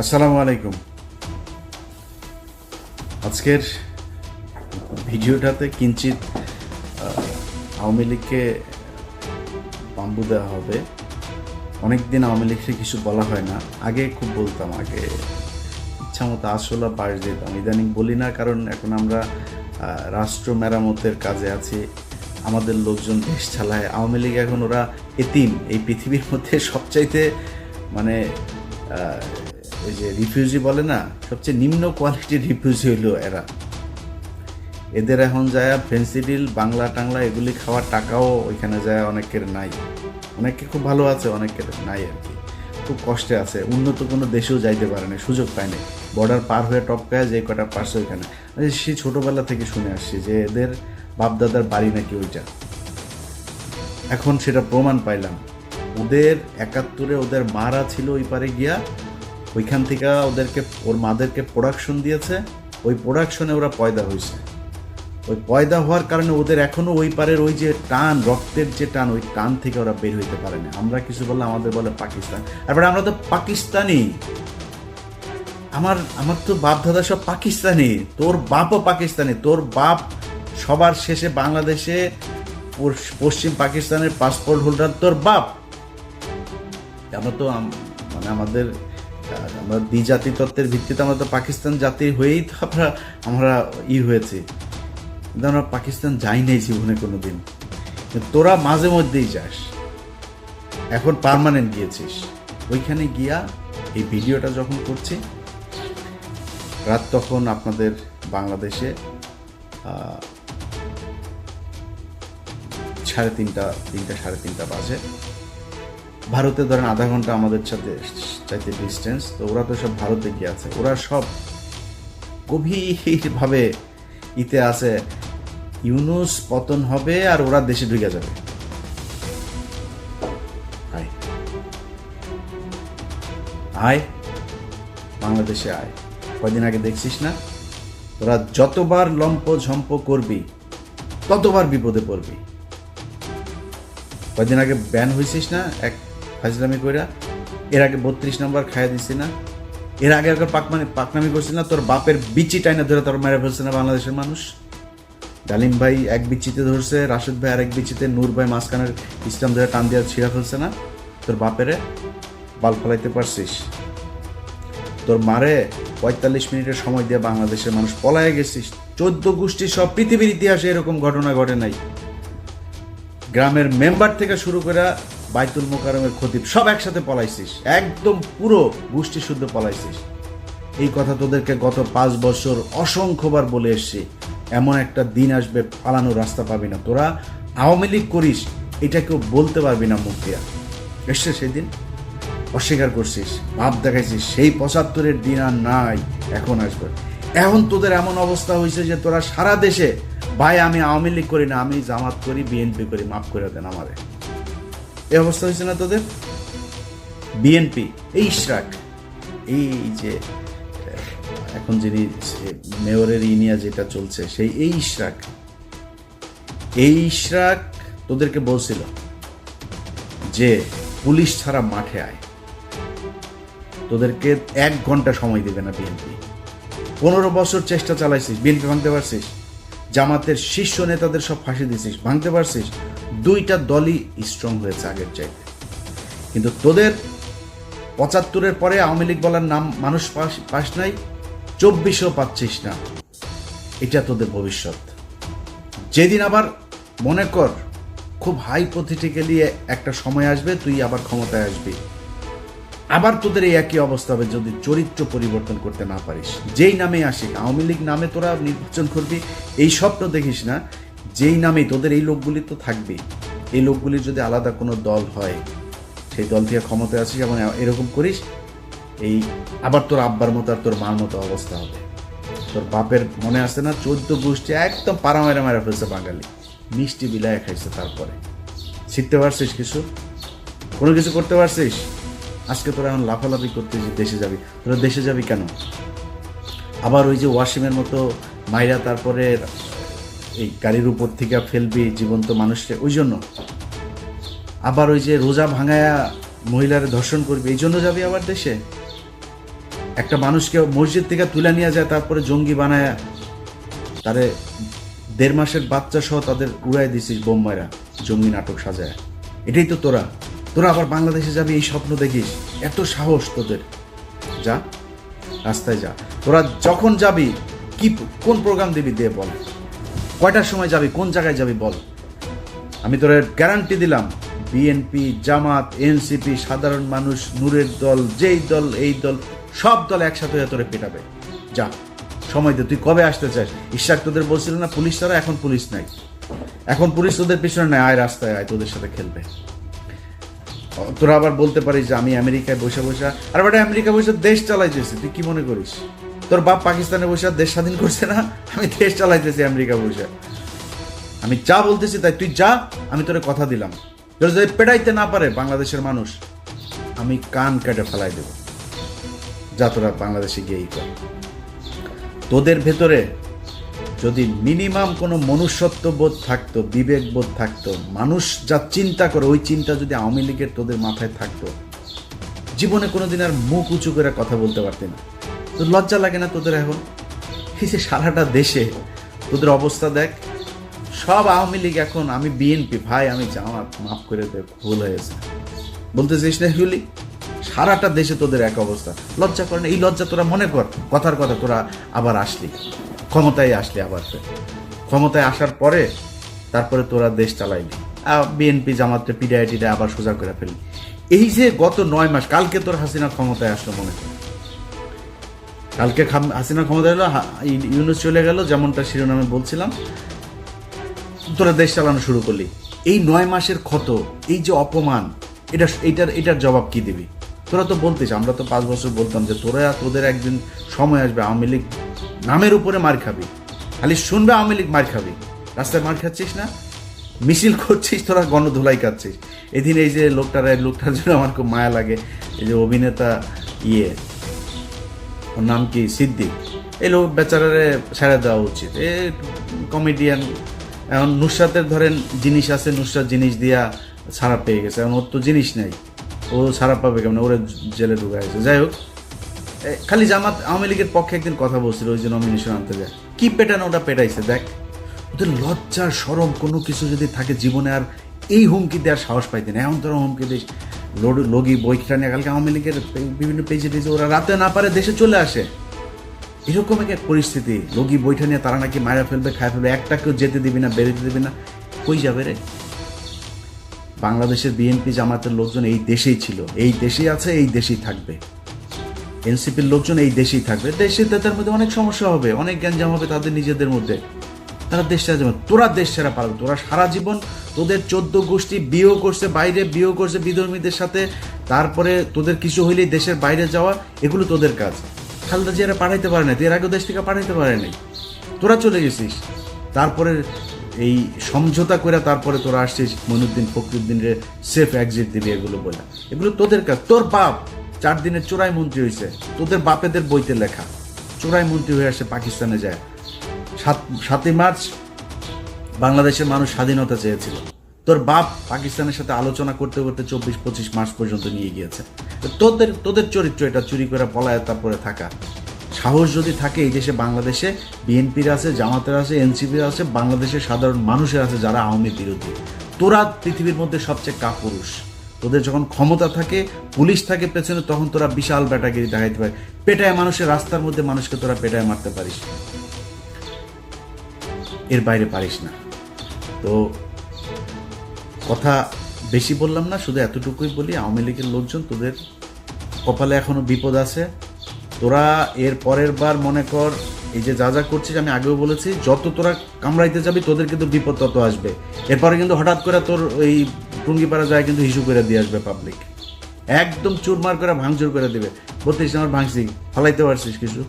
আসসালামু আলাইকুম। আজকের ভিডিওটাতে কিঞ্চিত আওয়ামী লীগকে বাম্বু দেওয়া হবে। অনেকদিন আওয়ামী লীগকে কিছু বলা হয় না, আগে খুব বলতাম, আগে ইচ্ছা মতো আসলে বাস দিতাম। ইদানিং বলি না, কারণ এখন আমরা রাষ্ট্র মেরামতের কাজে আছি, আমাদের লোকজন দেশ চালায়। আওয়ামী লীগ এখন ওরা এতিম, এই পৃথিবীর মধ্যে সবচাইতে মানে ওই যে রিফিউজি বলে না, সবচেয়ে নিম্ন কোয়ালিটির রিফিউজি হইলো এরা। এদের এখন যায় ফেন্সিডিল বাংলা টাংলা এগুলি খাওয়ার টাকাও ওইখানে যায় অনেকের নাই, অনেকে খুব ভালো আছে, অনেকের নাই আর কি, খুব কষ্টে আছে। উন্নত কোনো দেশেও যাইতে পারে না, সুযোগ পায় না। বর্ডার পার হয়ে টপকায় যে কটা পারছে ওইখানে। সে ছোটোবেলা থেকে শুনে আসছি যে এদের বাপদাদার বাড়ি নাকি ওইটা। এখন সেটা প্রমাণ পাইলাম। ওদের ৭১-এ ওদের মারা ছিল ওই পারে গিয়া, ওইখান থেকে ওদেরকে ওর মাদেরকে প্রোডাকশন দিয়েছে, ওই প্রোডাকশনে ওরা পয়দা হয়েছে। ওই পয়দা হওয়ার কারণে ওদের এখনও ওই পারের ওই যে টান, রক্তের যে টান, ওই টান থেকে ওরা বের হইতে পারে না। আমরা কিছু বললে আমাদের বলে পাকিস্তান, তারপরে আমরা তো পাকিস্তানি। আমার তো বাপ দাদা সব পাকিস্তানি, তোর বাপও পাকিস্তানি। তোর বাপ সবার শেষে বাংলাদেশে পশ্চিম পাকিস্তানের পাসপোর্ট হোল্ডার তোর বাপ। আমরা তো মানে আমরা দ্বিজাতি তত্ত্বের ভিত্তিতে আমরা তো পাকিস্তান জাতি হয়েই তো আমরা হয়েছি, কিন্তু আমরা পাকিস্তান যাই নাই জীবনে কোনো দিন। তোরা মাঝে মধ্যেই যাস, এখন পার্মানেন্ট গিয়েছিস। ওইখানে গিয়া এই ভিডিওটা যখন করছি রাত, তখন আপনাদের বাংলাদেশে 3:30 বাজে। ভারতে ধরেন আধা ঘন্টা আমাদের সাথে চাইতে ডিস্টেন্স। তো ওরা তো সব ভারতে গিয়ে আছে, ওরা সব গভীরভাবে ইতে আছে ইউনূস পতন হবে আর ওরা দেশে ঢুকে যাবে। আয় বাংলাদেশে আয়। কয়দিন আগে দেখছিস না, ওরা যতবার লম্প ঝম্প করবি ততবার বিপদে পড়বি। কয়দিন আগে ব্যান হয়েছিস না এক ফাজলামি কইরা, এর আগে 32 নম্বর খাইয়া দিছি না, এর আগে একবার পাকনামি করছিস না, তোর বাপের বিচি টাইনা ধরে তোর মেরে ফেলছে না বাংলাদেশের মানুষ। ডালিম ভাই এক বিচিতে ধরছে, রাশেদ ভাই আর এক বিচিতে, নূর ভাই মাঝখানের ইসলাম ধরে টান দিয়ে ছিঁড়া ফেলছে না। তোর বাপেরে বাল ফলাইতে পারছিস? তোর মারে 45 মিনিটের সময় দিয়ে বাংলাদেশের মানুষ পলায়ে গেছিস। 14 গোষ্ঠী সব পৃথিবীর ইতিহাসে এরকম ঘটনা ঘটে নাই। গ্রামের মেম্বার থেকে শুরু করে বাইতুল মোকাররমের খতিব সব একসাথে পলাইছিস, একদম পুরো গোষ্ঠী শুদ্ধ পলাইছিস। এই কথা তোদেরকে গত 5 বছর অসংখ্যবার বলে এসছি। এমন একটা দিন আসবে পালানোর রাস্তা পাবি না। তোরা আওয়ামী লীগ করিস, এটা কেউ বলতে পারবি না মুখ দিয়া। এসছে সেদিন, অস্বীকার করছিস, ভাব দেখাইছিস। সেই 75-এর দিন আর নাই, এখন আসবে। এখন তোদের এমন অবস্থা হয়েছে যে তোরা সারা দেশে, ভাই আমি আওয়ামী লীগ করি না, আমি জামাত করি, বিএনপি করি, মাফ করে দেন আমারে। এই অবস্থা হয়েছে না তোদের? বিএনপি, এই ইশরাক, এই যে এখন যিনি মেয়রের ইনিয়া যেটা চলছে, সেই এই ইশরাক তোদেরকে বলছিল যে পুলিশ ছাড়া মাঠে আয়। তোদেরকে 1 ঘন্টা সময় দেবে না বিএনপি। 15 বছর চেষ্টা চালাইছিস, বিএনপি ভাঙতে পারছিস? জামাতের শীর্ষ নেতাদের সব ফাঁসি দিছিস, ভাঙতে পারছিস? 2টা দলই স্ট্রং হয়েছে আগের চাইতে। কিন্তু তোদের 75-এর পরে আওয়ামী লীগ বলার নাম মানুষ পাস নাই, 24ও পাচ্ছিস না। এটা তোদের ভবিষ্যৎ। যেদিন আবার মনে কর খুব হাইপোথেটিক্যালি একটা সময় আসবে, তুই আবার ক্ষমতায় আসবি, আবার তোদের এই একই অবস্থা হবে যদি চরিত্র পরিবর্তন করতে না পারিস। যেই নামে আসিক, আওয়ামী লীগ নামে তোরা নির্বাচন করবি, এই স্বপ্ন দেখিস না। যেই নামে তোদের এই লোকগুলি তো থাকবে, এই লোকগুলির যদি আলাদা কোনো দল হয়, সেই দল থেকে ক্ষমতায় আসিস এবং এরকম করিস, এই আবার তোর আব্বার মতো আর তোর মার মতো অবস্থা হবে। তোর বাপের মনে আছে না, 14 গোষ্ঠী একদম পাড়া মেরা ফেলছে বাঙালি, মিষ্টি বিলায় খাইছে। তারপরে শিখতে পারছিস কিছু? কোনো কিছু করতে পারছিস? আজকে তোরা এখন লাফালাফি করতেছিস দেশে যাবি। তোরা দেশে যাবি কেন? আবার ওই যে ওয়াসিমের মতো মাইরা তারপরে এই গাড়ির উপর থেকে ফেলবি জীবন্ত মানুষকে, ওই জন্য? আবার ওই যে রোজা ভাঙায়া মহিলার ধর্ষণ করবি, এই জন্য যাবি আবার দেশে? একটা মানুষকে মসজিদ থেকে তুলে নিয়ে যায়, তারপরে জঙ্গি বানায় তারে 1.5 মাসের বাচ্চা সহ তাদের উড়াই দিছিস বোম্বাইরা, জঙ্গি নাটক সাজায়। এটাই তো তোরা আবার বাংলাদেশে যাবি এই স্বপ্ন দেখিস? এত সাহস তোদের? যা, রাস্তায় যা। তোরা যখন যাবি কোন প্রোগ্রাম দিবি দিয়ে বল, কয়টার সময় যাবি, কোন জায়গায় যাবি বল। আমি তোর গ্যারান্টি দিলাম, বিএনপি, জামাত, এনসিপি, সাধারণ মানুষ, নূরের দল, যেই দল এই দল, সব দল একসাথে হয়ে তোরে পেটাবে। যা, সময় দে। তুই কবে আসতে চাস? ইশাক তোদের বলছিল না পুলিশ ছাড়া? এখন পুলিশ নাই, এখন পুলিশ তোদের পিছনে নাই। আয় রাস্তায় আয়, তোদের সাথে খেলবে। তোরা আবার বলতে পারিস যে আমি আমেরিকায় বসে আর বেটা আমেরিকা বসে দেশ চালাইতেছি। তুই কি মনে করিস তোর বাপ পাকিস্তানে বসে দেশ স্বাধীন করছে না? আমি দেশ চালাইতেছি আমেরিকা বসে। আমি যা বলতেছি তাই, তুই যা। আমি তোরে কথা দিলাম, তোর যদি পেটাইতে না পারে বাংলাদেশের মানুষ, আমি কান কেটে ফেলাই দেব। যা, তোরা বাংলাদেশে গিয়েই কর। তোদের ভেতরে যদি মিনিমাম কোনো মনুষ্যত্ব বোধ থাকতো, বিবেক বোধ থাকতো, মানুষ যা চিন্তা করে ওই চিন্তা যদি আওয়ামী লীগের তোদের মাথায় থাকতো, জীবনে কোনোদিন আর মুখ উঁচু করে কথা বলতে পারতি না। তোর লজ্জা লাগে না তোদের এখন? এই যে সারাটা দেশে তোদের অবস্থা দেখ, সব আওয়ামী লীগ এখন, আমি বিএনপি ভাই, আমি জামাত, মাফ করে দে, ভুল হয়েছে বলতে চাইস না এগুলি? সারাটা দেশে তোদের এক অবস্থা। লজ্জা করে না? এই লজ্জা তোরা মনে কর, কথার কথা তোরা আবার আসলি, ক্ষমতায় আসলি, আবার ক্ষমতায় আসার পরে তারপরে তোরা দেশ চালাইলি, বিএনপি জামাতটা পিডিআইটিটা আবার সোজা করে ফেললি। এই যে গত 9 মাস, কালকে তোর হাসিনা ক্ষমতায় আসলো, মনে কর কালকে হাসিনা ক্ষমতায় এলো, ইউনূস চলে গেল, যেমনটা শিরোনামে বলছিলাম, তোরা দেশ চালানো শুরু করলি। এই 9 মাসের ক্ষত, এই যে অপমান, এটার জবাব কি দিবি? তোরা তো বলতিস, আমরা তো 5 বছর বলতাম যে তোদের একদিন সময় আসবে আওয়ামী লীগ নামের উপরে মার খাবি, খালি শুনবে আওয়ামী লীগ মার খাবি। রাস্তায় মার খাচ্ছিস না, মিছিল করছিস, তোরা গণধুলাই খাচ্ছিস। এদিন এই যে লোকটার জন্য আমার খুব মায়া লাগে, এই যে অভিনেতা ওর নাম কি, সিদ্দিক, এই লোক বেচারারে ছেড়ে দেওয়া উচিত। এ কমেডিয়ান। এখন নুসরাতের ধরেন জিনিস আছে, নুসরাত জিনিস দিয়া ছাড়া পেয়ে গেছে, এখন ওর তো জিনিস নেই, ও ছাড়া পাবে কেমন? ওরে জেলে ঢুকে আছে। যাই হোক, খালি জামাত আওয়ামী লীগের পক্ষে একদিন কথা বলছিল, ওই যে নমিনেশন আনতে যায়, কি পেটানো ওটা পেটাইছে। দেখ, ওদের লজ্জার শরম কোনো কিছু যদি থাকে জীবনে, আর এই হুমকি দেওয়ার সাহস পাইতেন। এমন তোরা হুমকি দিস, লগি বইটা নিয়ে কালকে আওয়ামী লীগের বিভিন্ন পেজে ওরা রাতে না পারে দেশে চলে আসে, এরকম এক পরিস্থিতি। লগি বইটা নিয়ে তারা নাকি মারা ফেলবে, খায় ফেলবে, একটা কেউ যেতে দিবি না, বেরোতে দিবি না। কই যাবে রে? বাংলাদেশের বিএনপি জামাতের লোকজন এই দেশেই ছিল, এই দেশেই আছে, এই দেশেই থাকবে। এনসিপির লোকজন এই দেশেই থাকবে। দেশে তাদের মধ্যে অনেক সমস্যা হবে, অনেক গ্যাঞ্জাম হবে তাদের নিজেদের মধ্যে, তারা দেশ ছাড়া যাবে। তোরা দেশ ছাড়া পারবে? তোরা সারা জীবন তোদের 14 গোষ্ঠী বিয়েও করছে, বাইরে বিয়েও করছে বিধর্মীদের সাথে, তারপরে তোদের কিছু হইলেই দেশের বাইরে যাওয়া, এগুলো তোদের কাজ। খালেদা জিয়ারা পাঠাইতে পারে না, এর আগেও দেশ থেকে পাঠাইতে পারে নাই, তোরা চলে গেছিস। তারপরে এই সমঝোতা করে তারপরে তোরা আসছিস মঈনুদ্দিন ফখরুদ্দিনের সেফ এক্সিট দিবি, এগুলো বলে, এগুলো তোদের কাজ। তোর বাপ 4 দিনের চোরাই মন্ত্রী হয়েছে, তোদের বাপেদের বইতে লেখা, চোরাই মন্ত্রী হয়ে আসে পাকিস্তানে যায়। 7ই মার্চ বাংলাদেশের মানুষ স্বাধীনতা চেয়েছিল, তোর বাপ পাকিস্তানের সাথে আলোচনা করতে করতে 24-25 মাস পর্যন্ত নিয়ে গিয়েছে। তোদের চরিত্র এটা, চুরি করে পলায় তারপরে থাকা। সাহস যদি থাকে, এই দেশে বাংলাদেশে বিএনপির আছে, জামাতের আছে, এনসিপির আছে, বাংলাদেশের সাধারণ মানুষের আছে যারা আওয়ামী বিরোধী। তোরা পৃথিবীর মধ্যে সবচেয়ে কাপুরুষ। তোদের যখন ক্ষমতা থাকে, পুলিশ থাকে পেছনে, তখন তোরা বিশাল ব্যাটাগিরি দেখাইতে পারে, পেটায় মানুষের রাস্তার মধ্যে মানুষকে তোরা পেটায় মারতে পারিস, এর বাইরে পারিস না। তো কথা বেশি বললাম না, শুধু এতটুকুই বলি, আওয়ামী লীগের লোকজন তোদের কপালে এখনো বিপদ আছে। তোরা এর পরের বার মনে কর, এই যে যা করছিস, আমি আগেও বলেছি, যত তোরা কামড়াইতে যাবি তোদের কিন্তু বিপদ তত আসবে। এরপরে কিন্তু হঠাৎ করে তোর ওই টুঙ্গিপাড়া যায় কিন্তু হিসু করে দিয়ে আসবে পাবলিক, একদম চুরমার করে ভাঙচুর করে দেবে। 32 নম্বর ভাঙছি, ফালাইতে পারছিস কিছু?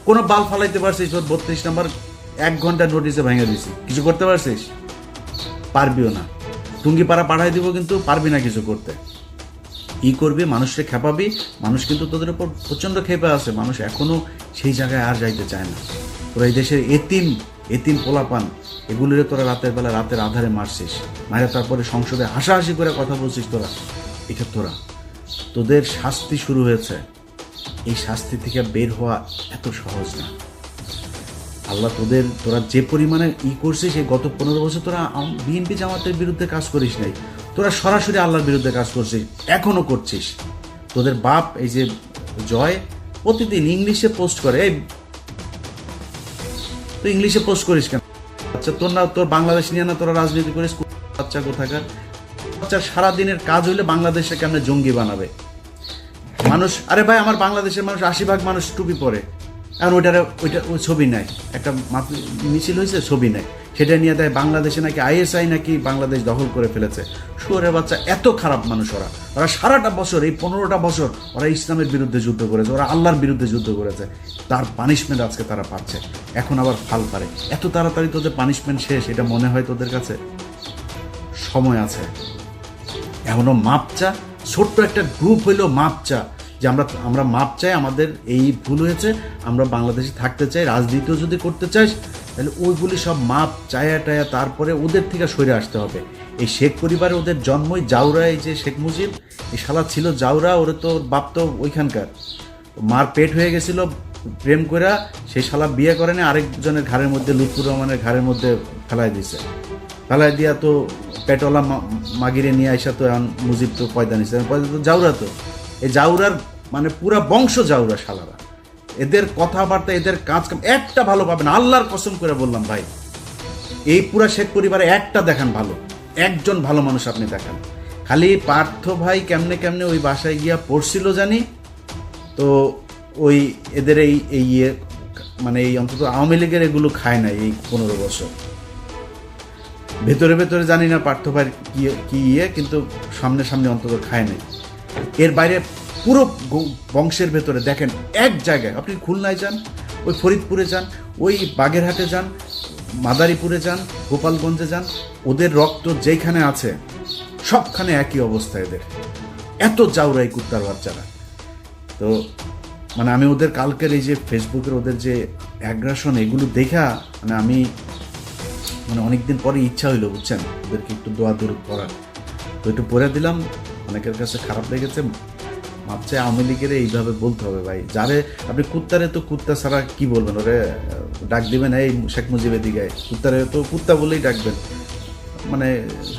কোনো বাল ফালাইতে পারছিস? 32 নম্বর 1 ঘন্টা নোটিসে ভেঙে দিছি, কিছু করতে পারছিস? পারবিও না। টুঙ্গিপাড়া পাঠাই দিব, কিন্তু পারবি না কিছু করতে। ই করবি, মানুষকে খেপাবি, মানুষ কিন্তু তোদের উপর প্রচণ্ড খেপে আছে, মানুষ এখনো সেই জায়গায় আর যাইতে চায় না। তোরা এই দেশের এতিম পোলাপান, এগুলোরে তোরা রাতের বেলা রাতের আধারে মারছিস, মারে তারপরে সংসদে হাসাহাসি করে কথা বলছিস। তোরা তোদের শাস্তি শুরু হয়েছে, এই শাস্তি থেকে বের হওয়া এত সহজ না। আল্লাহ তোরা যে পরিমাণে করছিস, এই গত 15 বছর তোরা বিএনপি জামাতের বিরুদ্ধে কাজ করিস নাই, তোরা সরাসরি আল্লাহর বিরুদ্ধে কাজ করছিস, এখনো করছিস। তোদের বাপ এই যে জয় প্রতিদিন ইংলিশে পোস্ট করে, এই তুই ইংলিশে পোস্ট করিস কেন? আচ্ছা, তোর বাংলাদেশ নিয়ে না তোরা রাজনীতি করিস? বাচ্চা কোথাকার বাচ্চা, সারাদিনের কাজ হইলে বাংলাদেশে কেমনে জঙ্গি বানাবে মানুষ। আরে ভাই, আমার বাংলাদেশের মানুষ 80% মানুষ টুপি পরে, এখন ওই ছবি নাই, একটা মিছিল হয়েছে, ছবি নাই, সেটা নিয়ে দেয় বাংলাদেশে নাকি আইএসআই নাকি বাংলাদেশ দখল করে ফেলেছে। শুয়োরের বাচ্চা, এত খারাপ মানুষ ওরা সারাটা বছর, এই 15টা বছর ওরা ইসলামের বিরুদ্ধে যুদ্ধ করেছে, ওরা আল্লাহর বিরুদ্ধে যুদ্ধ করেছে, তার পানিশমেন্ট আজকে তারা পাচ্ছে। এখন আবার ফাল পারে। এত তাড়াতাড়ি তোদের পানিশমেন্ট শেষ এটা মনে হয় তোদের কাছে? সময় আছে, এখনো মাপ চা। ছোট্ট একটা গ্রুপ হইলেও মাপ চা, যে আমরা মাপ চাই, আমাদের এই ভুল হয়েছে, আমরা বাংলাদেশে থাকতে চাই, রাজনীতিও যদি করতে চাই তাহলে ওইগুলি সব মাপ চায়া টায়া তারপরে ওদের থেকে সরে আসতে হবে। এই শেখ পরিবারে ওদের জন্মই জাউরা, এই যে শেখ মুজিব, এই শালা ছিল জাউরা, ওর তো বাপ তো ওইখানকার, মার পেট হয়ে গেছিল প্রেম করে, সেই শালা বিয়ে করেনি, আরেকজনের ঘাড়ের মধ্যে, লুৎফুর রহমানের ঘাড়ের মধ্যে ফেলাই দিছে, ফেলাই দিয়া তো পেটওয়ালা মাগিরে নিয়ে আসা, তো এখন মুজিব তো পয়দা নিছে, পয়দা তো জাউরা, তো এই জাউরার মানে পুরা বংশ জাউরা শালারা। এদের কথাবার্তা, এদের কাজ কাম একটা ভালো পাবেন, আল্লাহর কসম করে বললাম ভাই, এই পুরা শেখ পরিবারে একটা দেখান ভালো, একজন ভালো মানুষ আপনি দেখান। খালি পার্থ ভাই কেমনে কেমনে ওই বাসায় গিয়া পড়ছিল জানি, তো ওই এদের এই ইয়ে মানে এই অন্তত আওয়ামী লীগের এগুলো খায় নাই এই 15 বছর। ভেতরে ভেতরে জানি না পার্থ ভাই কি ইয়ে, কিন্তু সামনে সামনে অন্তত খায় নাই। এর বাইরে পুরো বংশের ভেতরে দেখেন, এক জায়গায় আপনি খুলনায় যান, ওই ফরিদপুরে যান, ওই বাগেরহাটে যান, মাদারীপুরে যান, গোপালগঞ্জে যান, ওদের রক্ত যেখানে আছে সবখানে একই অবস্থা এদের। এত জাউরাই কুত্তার বাচ্চারা। তো মানে আমি ওদের কালকের এই যে ফেসবুকের ওদের যে অ্যাগ্রাসন, এগুলো দেখা মানে আমি মানে অনেকদিন পরে ইচ্ছা হইলো, বুঝছেন, ওদেরকে একটু দোয়া দূর করার, তো একটু পড়ে দিলাম। অনেকের কাছে খারাপ লেগেছে, ভাবছে আওয়ামী লীগের এইভাবে বলতে হবে ভাই, যারে আপনি কুত্তারে তো কুত্তা ছাড়া কি বলবেন, ওরে ডাক দিবেন এই শেখ মুজিবের দিকে, কুত্তারে তো কুত্তা বলেই ডাকবেন, মানে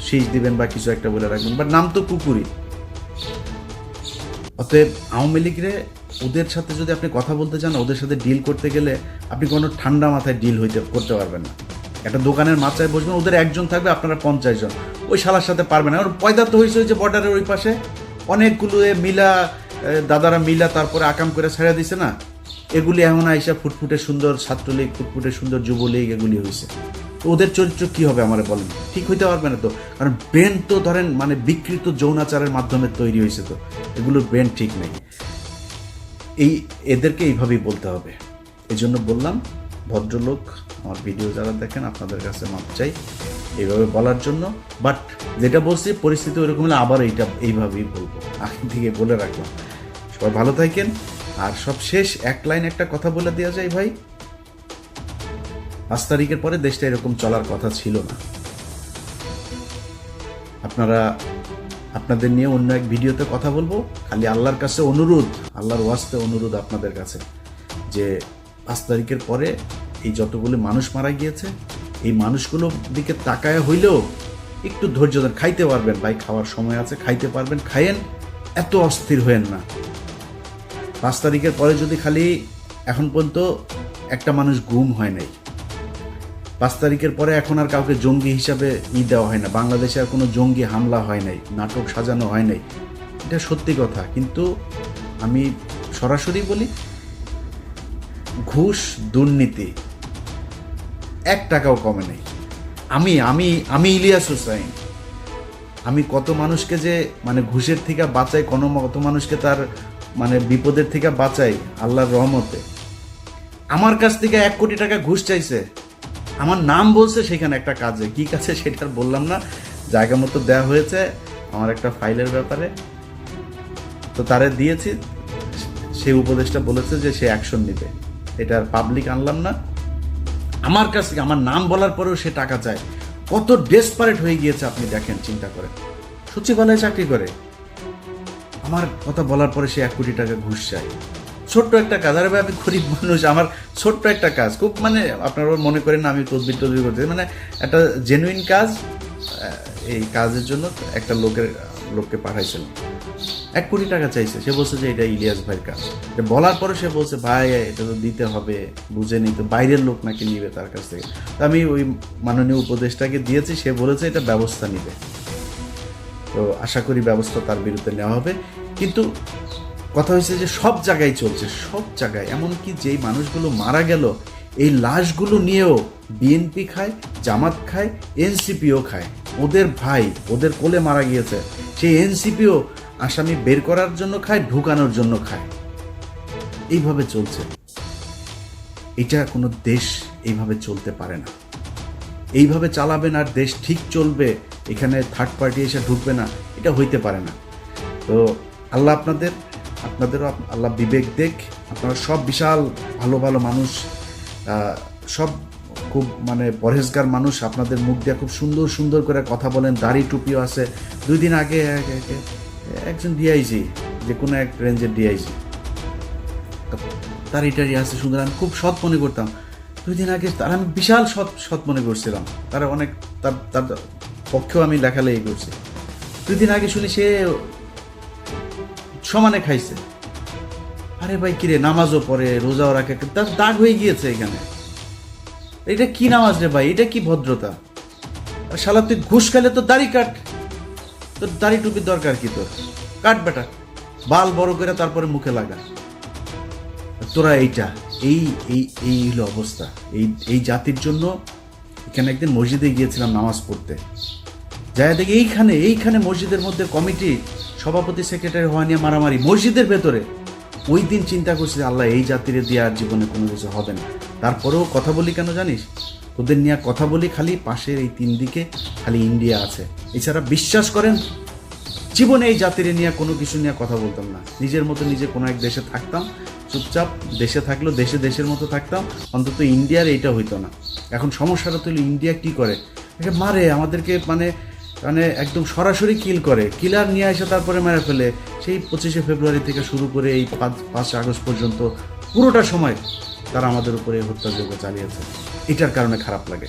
শীষ দিবেন বা কিছু একটা বলে রাখবেন, বাট নাম তো কুকুরই। অতএব আওয়ামী লীগরে ওদের সাথে যদি আপনি কথা বলতে চান, ওদের সাথে ডিল করতে গেলে আপনি কোনো ঠান্ডা মাথায় ডিল করতে পারবেন না। একটা দোকানের মাথায় বসবেন, ওদের একজন থাকবে, আপনারা 50 জন, ওই শালার সাথে পারবেন না। ওর পয়দা তো হয়েছে ওই যে বর্ডারের ওই পাশে, অনেকগুলো মিলা দাদারা মিলা তারপরে আকাম করে ছেড়ে দিছে না, এগুলি এখন আইসা ফুটফুটে সুন্দর ছাত্রলীগ, ফুটফুটে সুন্দর যুবলীগ, এগুলি হয়েছে। তো ওদের চরিত্র কি হবে আমারে বলেন? ঠিক হইতে পারবে না তো, কারণ ব্রেন তো ধরেন মানে বিকৃত যৌনাচারের মাধ্যমে তৈরি হয়েছে, তো এগুলোর ব্রেন ঠিক নেই। এদেরকে এইভাবেই বলতে হবে। এই জন্য বললাম, ভদ্রলোক আমার ভিডিও যারা দেখেন আপনাদের কাছে মাপ চাই এইভাবে বলার জন্য। বাট যেটা বলছি পরিস্থিতি ওইরকম হলে আবার এইভাবেই বলবো, আগে থেকে বলে রাখলাম। সবাই ভালো থাকেন। আর সব শেষ এক লাইন একটা কথা বলে দেওয়া যায় ভাই, 5 তারিখের পরে দেশটা এরকম চলার কথা ছিল না। আপনাদের নিয়ে অন্য এক ভিডিওতে কথা বলবো। খালি আল্লাহর কাছে অনুরোধ, আল্লাহর ওয়াস্তে অনুরোধ আপনাদের কাছে, যে 5 তারিখের পরে এই যতগুলো মানুষ মারা গিয়েছে, এই মানুষগুলোর দিকে তাকায় হইলেও একটু ধৈর্য ধরে খাইতে পারবেন ভাই, খাওয়ার সময় আছে, খাইতে পারবেন, খাইয়েন, এত অস্থির হয়েন না। 5 তারিখের পরে যদি খালি এখন পর্যন্ত একটা মানুষ গুম হয় নাই, 5 তারিখের পরে এখন আর কাউকে জঙ্গি হিসাবে দেওয়া হয় না, বাংলাদেশে আর কোনো জঙ্গি হামলা হয় নাই, নাটক সাজানো হয় নাই, এটা সত্যি কথা। কিন্তু আমি সরাসরি বলি, ঘুষ দুর্নীতি 1 টাকাও কমে নেই। আমি ইলিয়াস হোসাইন, আমি কত মানুষকে যে মানে ঘুষের থেকে বাঁচাই, কত মানুষকে তার মানে বিপদের থেকে বাঁচাই আল্লাহর রহমতে। আমার কাছ থেকে 1 কোটি টাকা ঘুষ চাইছে, আমার নাম বলছে সেখানে একটা কাজে, কি কাছে সেটা বললাম না, জায়গা মতো দেওয়া হয়েছে আমার একটা ফাইলের ব্যাপারে, তো তারে দিয়েছি, সেই উপদেশটা বলেছে যে সে অ্যাকশন নেবে, এটা আর পাবলিক আনলাম না। আমার কাছ থেকে আমার নাম বলার পরেও সে টাকা চায়, কত ডেসপারেট হয়ে গিয়েছে আপনি দেখেন, চিন্তা করেন। সচিবালয়ে চাকরি করে, আমার কথা বলার পরে সে 1 কোটি টাকা ঘুষ চায়। ছোট্ট একটা কাজ। আরে ভাই আমি গরিব মানুষ, আমার ছোট্ট একটা কাজ, খুব মানে আপনারা মনে করেন না আমি তদবির করতে, মানে একটা জেনুইন কাজ। এই কাজের জন্য একটা লোককে পাঠাইছিলাম, 1 কোটি টাকা চাইছে। সে বলছে যে এটা ইলিয়াস ভাইয়ের কাজ। বলার পরে সে বলছে ভাই এটা তো দিতে হবে, বুঝে নিতে, বাইরের লোক নাকি নিবে তার কাছ থেকে। তো আমি ওই মাননীয় উপদেষ্টাকে দিয়েছি, সে বলেছে এটা ব্যবস্থা নিবে। তো আশা করি ব্যবস্থা তার বিরুদ্ধে নেওয়া হবে। কিন্তু কথা হয়েছে যে সব জায়গায় চলছে, সব জায়গায়, এমনকি যেই মানুষগুলো মারা গেল এই লাশগুলো নিয়েও বিএনপি খায়, জামাত খায়, এনসিপিও খায়। ওদের ভাই ওদের কোলে মারা গিয়েছে, সেই এনসিপিও আসামি বের করার জন্য খায়, ঢুকানোর জন্য খায়। এইভাবে চলছে। এটা কোনো দেশ এইভাবে চলতে পারে না। এইভাবে চালাবেন আর দেশ ঠিক চলবে, এখানে থার্ড পার্টি এসে ঢুকবে না, এটা হইতে পারে না। তো আল্লাহ আপনাদেরও আল্লাহ বিবেক দেখ। আপনারা সব বিশাল ভালো ভালো মানুষ, সব খুব মানে পরহেজগার মানুষ, আপনাদের মুখ দিয়ে খুব সুন্দর সুন্দর করে কথা বলেন, দাড়ি টুপিও আছে। 2 দিন আগে একজন ডিআইজি, যে কোনো এক রেঞ্জের ডিআইজি, দাড়ি টাড়ি আছে সুন্দর, আমি খুব সৎ মনে করতাম। 2 দিন আগে তার আমি বিশাল সৎ মনে করছিলাম, তারা অনেক তার পক্ষেও আমি লেখালেখি করছি। 2 দিন আগে শুনি সে সমানে খাইছে। আরে ভাই কিরে, নামাজও পড়ে, রোজাও রাখে, তার দাগ হয়ে গিয়েছে এখানে। এটা কি নামাজ রে ভাই, এটা কি ভদ্রতা? শালা তুই ঘুষ খেলে তো দাড়ি কাট, তোর দাড়ি টুপির দরকার কি? তোর কাট বেটা, বাল বড় করে তারপরে মুখে লাগা। তোরা এই হলো অবস্থা। এই জাতির জন্য এখানে একদিন মসজিদে গিয়েছিলাম নামাজ পড়তে, যাই দেখি এইখানে মসজিদের মধ্যে কমিটি সভাপতি সেক্রেটারি হওয়া নিয়ে মারামারি মসজিদের ভেতরে। ওই দিন চিন্তা করছি আল্লাহ এই জাতিরে দিয়ে আর জীবনে কোনো কিছু হবে না। তারপরেও কথা বলি কেন জানিস? ওদের নিয়ে কথা বলি খালি পাশের এই 3 দিকে খালি ইন্ডিয়া আছে, এছাড়া বিশ্বাস করেন জীবনে এই জাতিরে নিয়ে কোনো কিছু নিয়ে কথা বলতাম না। নিজের মতো নিজে কোনো এক দেশে থাকতাম, চুপচাপ দেশে থাকলেও দেশের মতো থাকতাম, অন্তত ইন্ডিয়ার এইটা হইতো না। এখন সমস্যাটা তো ইন্ডিয়া কি করে, মারে আমাদেরকে, মানে একদম সরাসরি কিল করে, কিলার নিয়ে এসে তারপরে মেরে ফেলে। সেই 25শে ফেব্রুয়ারি থেকে শুরু করে এই 5 আগস্ট পর্যন্ত পুরোটা সময় তারা আমাদের উপরে হত্যাযজ্ঞ চালিয়েছে। এটার কারণে খারাপ লাগে।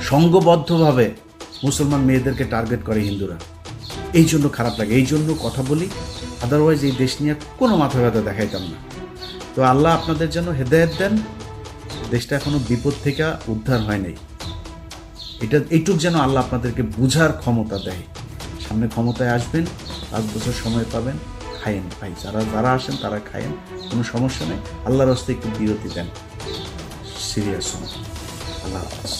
সংঘবদ্ধভাবে মুসলমান মেয়েদেরকে টার্গেট করে হিন্দুরা, এই জন্য খারাপ লাগে, এই জন্য কথা বলি। আদারওয়াইজ এই দেশ নিয়ে কোনো মাথা ব্যথা দেখাইতাম না। তো আল্লাহ আপনাদের যেন হেদায়েত দেন। দেশটা এখনো বিপদ থেকে উদ্ধার হয় নাই, এইটুক যেন আল্লাহ আপনাদেরকে বুঝার ক্ষমতা দেয়। সামনে ক্ষমতায় আসবেন, 5 বছর সময় পাবেন, খায়েন ভাই, যারা আসেন তারা খায়েন, কোনো সমস্যা নেই। আল্লাহর হস্তে একটু বিরতি দেন, সিরিয়াস হন। আল্লাহ হাফেজ।